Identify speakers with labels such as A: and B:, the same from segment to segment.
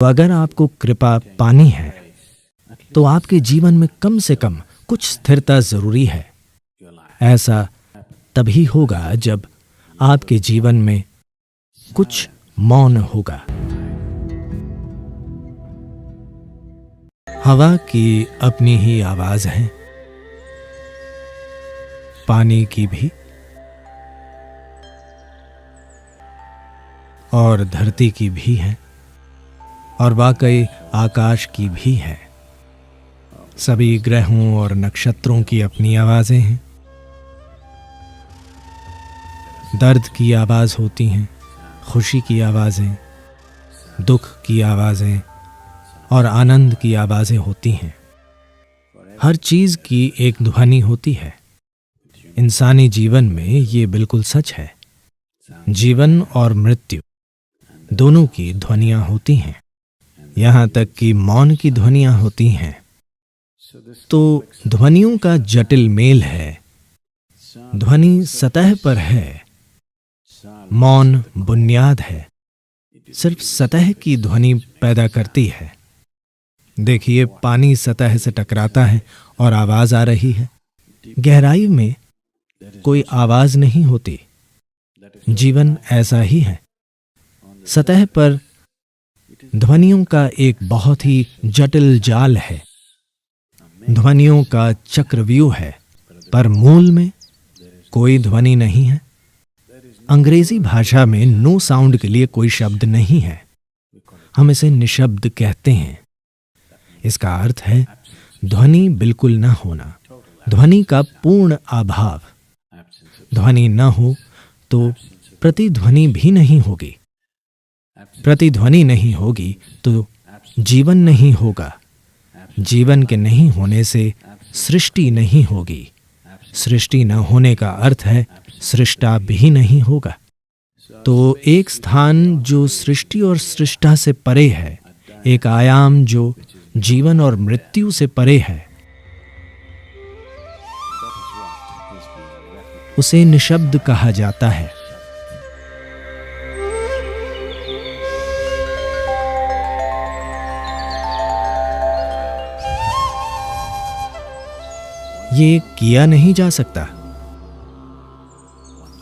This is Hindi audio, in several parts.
A: तो अगर आपको कृपा पानी है तो आपके जीवन में कम से कम कुछ स्थिरता जरूरी है। ऐसा तभी होगा जब आपके जीवन में कुछ मौन होगा। हवा की अपनी ही आवाज है, पानी की भी और धरती की भी है, और वाकई आकाश की भी है। सभी ग्रहों और नक्षत्रों की अपनी आवाजें हैं। दर्द की आवाज होती हैं, खुशी की आवाजें, दुख की आवाजें और आनंद की आवाजें होती हैं। हर चीज की एक ध्वनि होती है। इंसानी जीवन में ये बिल्कुल सच है। जीवन और मृत्यु दोनों की ध्वनियां होती हैं, यहां तक कि मौन की ध्वनियां होती हैं। तो ध्वनियों का जटिल मेल है। ध्वनि सतह पर है, मौन बुनियाद है। सिर्फ सतह की ध्वनि पैदा करती है। देखिए, पानी सतह से टकराता है और आवाज आ रही है। गहराई में कोई आवाज नहीं होती। जीवन ऐसा ही है। सतह पर ध्वनियों का एक बहुत ही जटिल जाल है, ध्वनियों का चक्रव्यूह है, पर मूल में कोई ध्वनि नहीं है। अंग्रेजी भाषा में नो साउंड के लिए कोई शब्द नहीं है। हम इसे निशब्द कहते हैं। इसका अर्थ है ध्वनि बिल्कुल न होना, ध्वनि का पूर्ण अभाव। ध्वनि न हो तो प्रतिध्वनि भी नहीं होगी। प्रतिध्वनि नहीं होगी तो जीवन नहीं होगा। जीवन के नहीं होने से सृष्टि नहीं होगी। सृष्टि न होने का अर्थ है सृष्टा भी नहीं होगा। तो एक स्थान जो सृष्टि और सृष्टा से परे है, एक आयाम जो जीवन और मृत्यु से परे है, उसे निशब्द कहा जाता है। ये किया नहीं जा सकता।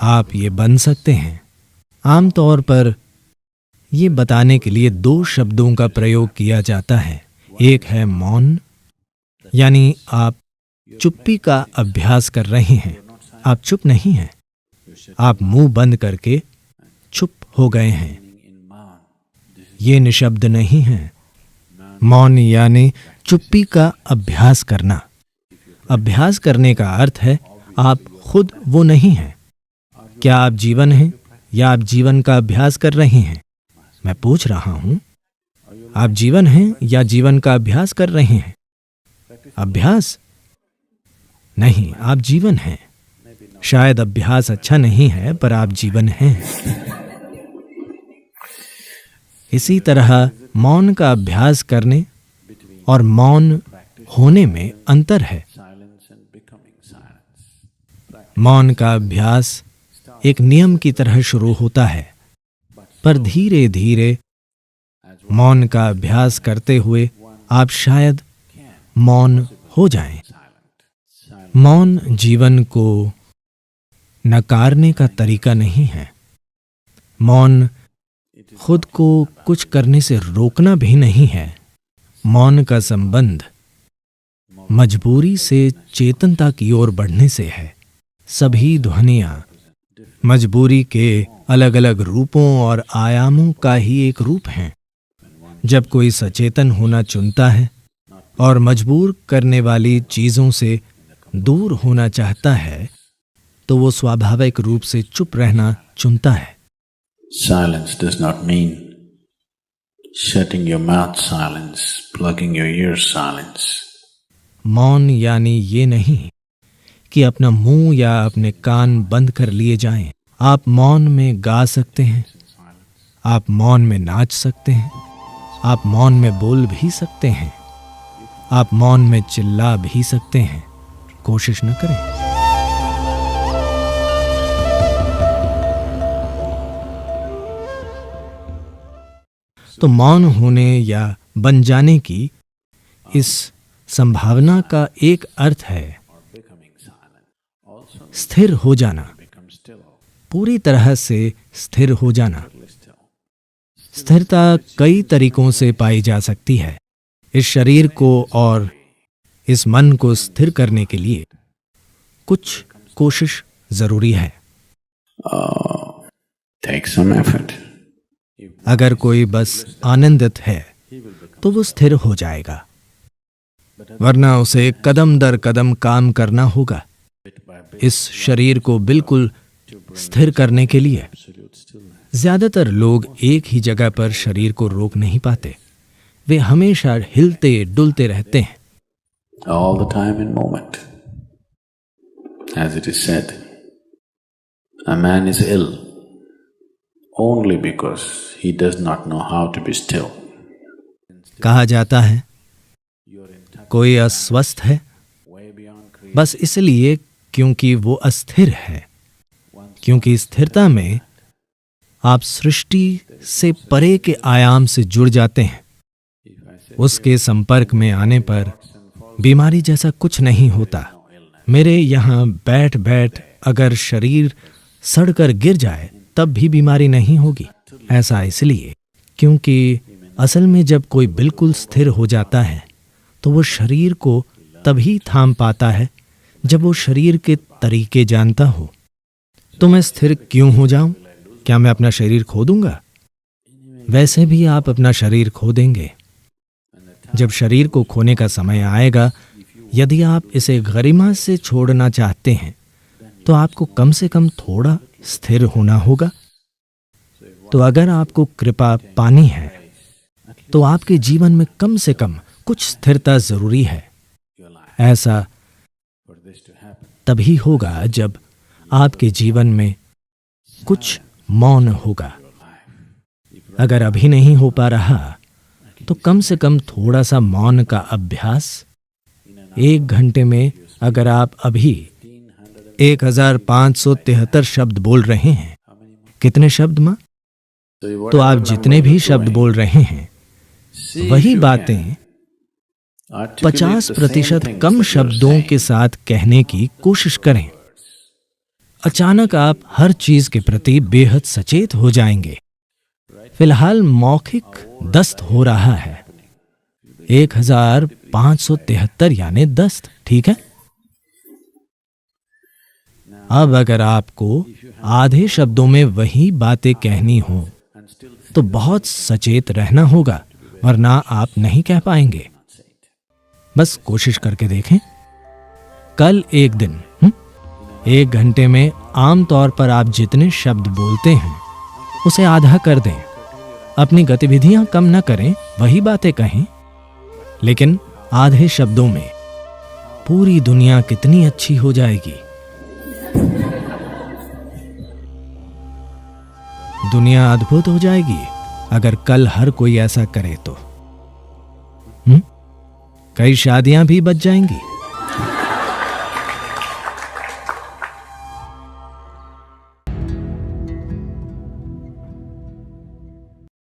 A: आप ये बन सकते हैं। आमतौर पर ये बताने के लिए दो शब्दों का प्रयोग किया जाता है। एक है मौन, यानी आप चुप्पी का अभ्यास कर रहे हैं। आप चुप नहीं हैं, आप मुंह बंद करके चुप हो गए हैं। ये निशब्द नहीं है। मौन यानी चुप्पी का अभ्यास करना। अभ्यास करने का अर्थ है आप खुद वो नहीं हैं। क्या आप जीवन हैं या आप जीवन का अभ्यास कर रहे हैं? मैं पूछ रहा हूं, आप जीवन हैं या जीवन का अभ्यास कर रहे हैं? अभ्यास नहीं, आप जीवन हैं। शायद अभ्यास अच्छा नहीं है, पर आप जीवन हैं। इसी तरह मौन का अभ्यास करने और मौन होने में अंतर है। मौन का अभ्यास एक नियम की तरह शुरू होता है, पर धीरे धीरे मौन का अभ्यास करते हुए आप शायद मौन हो जाएं। मौन जीवन को नकारने का तरीका नहीं है। मौन खुद को कुछ करने से रोकना भी नहीं है। मौन का संबंध मजबूरी से चेतनता की ओर बढ़ने से है। सभी ध्वनियां मजबूरी के अलग अलग रूपों और आयामों का ही एक रूप हैं। जब कोई सचेतन होना चुनता है और मजबूर करने वाली चीजों से दूर होना चाहता है, तो वो स्वाभाविक रूप से चुप रहना चुनता है।
B: Silence does not mean shutting your mouth silence, plugging your ears silence.
A: मौन यानी ये नहीं कि अपना मुंह या अपने कान बंद कर लिए जाएं। आप मौन में गा सकते हैं, आप मौन में नाच सकते हैं, आप मौन में बोल भी सकते हैं, आप मौन में चिल्ला भी सकते हैं। कोशिश न करें। तो तो मौन होने या बन जाने की इस संभावना का एक अर्थ है स्थिर हो जाना, पूरी तरह से स्थिर हो जाना। स्थिरता कई तरीकों से पाई जा सकती है। इस शरीर को और इस मन को स्थिर करने के लिए कुछ कोशिश जरूरी है।
B: Take some effort.
A: अगर कोई बस आनंदित है तो वो स्थिर हो जाएगा, वरना उसे कदम दर कदम काम करना होगा इस शरीर को बिल्कुल स्थिर करने के लिए। ज्यादातर लोग एक ही जगह पर शरीर को रोक नहीं पाते, वे हमेशा हिलते डुलते रहते हैं।
B: All the time in moment. As it is said, a man is ill only because he does not know how to be still.
A: कहा जाता है कोई अस्वस्थ है बस इसलिए क्योंकि वो अस्थिर है, क्योंकि स्थिरता में आप सृष्टि से परे के आयाम से जुड़ जाते हैं। उसके संपर्क में आने पर बीमारी जैसा कुछ नहीं होता। मेरे यहाँ बैठ बैठ अगर शरीर सड़कर गिर जाए तब भी बीमारी नहीं होगी। ऐसा इसलिए क्योंकि असल में जब कोई बिल्कुल स्थिर हो जाता है तो वो शरीर को तभी थाम पाता है जब वो शरीर के तरीके जानता हो। तो मैं स्थिर क्यों हो जाऊं? क्या मैं अपना शरीर खो दूंगा? वैसे भी आप अपना शरीर खो देंगे। जब शरीर को खोने का समय आएगा, यदि आप इसे गरिमा से छोड़ना चाहते हैं तो आपको कम से कम थोड़ा स्थिर होना होगा। तो अगर आपको कृपा पानी है तो आपके जीवन में कम से कम कुछ स्थिरता जरूरी है। ऐसा तभी होगा जब आपके जीवन में कुछ मौन होगा। अगर अभी नहीं हो पा रहा तो कम से कम थोड़ा सा मौन का अभ्यास 1 घंटे में अगर आप अभी 1573 शब्द बोल रहे हैं, कितने शब्द मां? तो आप जितने भी शब्द बोल रहे हैं वही बातें 50% कम शब्दों के साथ कहने की कोशिश करें। अचानक आप हर चीज के प्रति बेहद सचेत हो जाएंगे। फिलहाल मौखिक दस्त हो रहा है 1573 यानी दस्त, ठीक है। अब अगर आपको आधे शब्दों में वही बातें कहनी हो तो बहुत सचेत रहना होगा, वरना आप नहीं कह पाएंगे। बस कोशिश करके देखें। कल एक दिन 1 घंटे में आमतौर पर आप जितने शब्द बोलते हैं उसे आधा कर दें। अपनी गतिविधियां कम न करें, वही बातें कहें, लेकिन आधे शब्दों में पूरी दुनिया कितनी अच्छी हो जाएगी। दुनिया अद्भुत हो जाएगी अगर कल हर कोई ऐसा करे तो। कई शादियां भी बच जाएंगी।